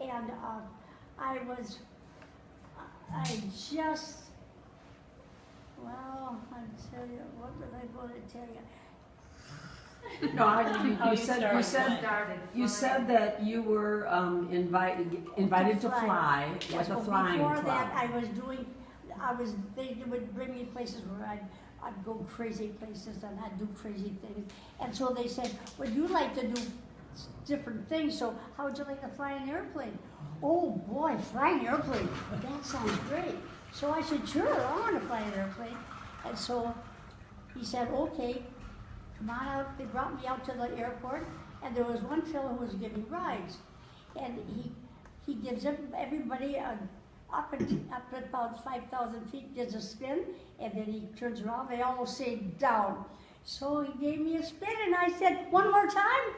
And I just, well, I'll tell you, what was I going to tell you? No, you said that you were invited to fly Yes, with a well, flying before club. that, they would bring me places where I'd go crazy places and I'd do crazy things. And so they said, well, you like to do different things, so how would you like to fly an airplane? Oh boy, fly an airplane, that sounds great. So I said, sure, I want to fly an airplane. And so he said, okay, come on out. They brought me out to the airport, and there was one fellow who was giving rides. And he gives everybody up at about 5,000 feet, gives a spin, and then he turns around, they all say down. So he gave me a spin, and I said, one more time?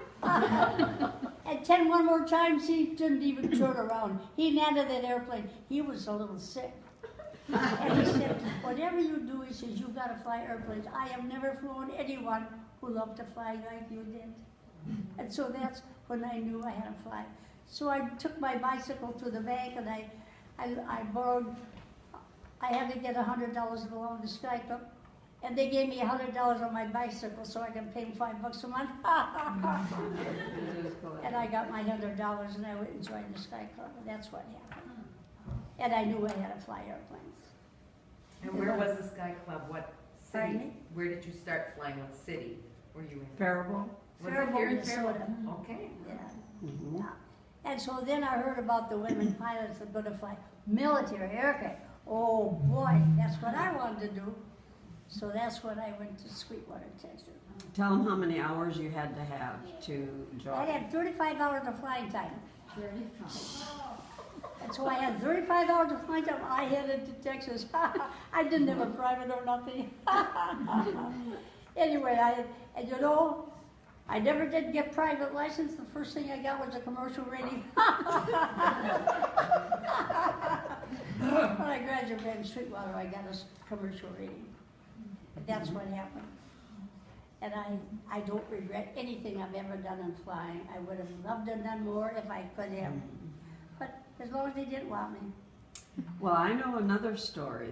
And 10 one more times, he didn't even turn around. He landed that airplane. He was a little sick. And he said, whatever you do, he says, you've got to fly airplanes. I have never flown anyone who loved to fly like you did. And so that's when I knew I had to fly. So I took my bicycle to the bank, and I borrowed, I had to get $100 to belong to Sky Club. And they gave me $100 on my bicycle so I can pay them $5 a month. And I got my $100 and I went and joined the Sky Club, and that's what happened. And I knew I had to fly airplanes. And where was the Sky Club? What city? Pardon me? Where did you start flying? What city were you in? Faribault? Was it Faribault, here in Minnesota. Faribault? Okay. Yeah. Yeah. And so then I heard about the women pilots that are going to fly military aircraft. Oh boy, that's what I wanted to do. So that's when I went to Sweetwater, Texas. Tell them how many hours you had to have to join. I had 35 hours of flying time. 35. And so I had 35 hours of flying time. I headed to Texas. I didn't have a private or nothing. Anyway, and you know, I never did get private license. The first thing I got was a commercial rating. When I graduated from Sweetwater, I got a commercial rating. And that's what happened. And I don't regret anything I've ever done in flying. I would have loved to have done more if I could have. But as long as they didn't want me. Well, I know another story.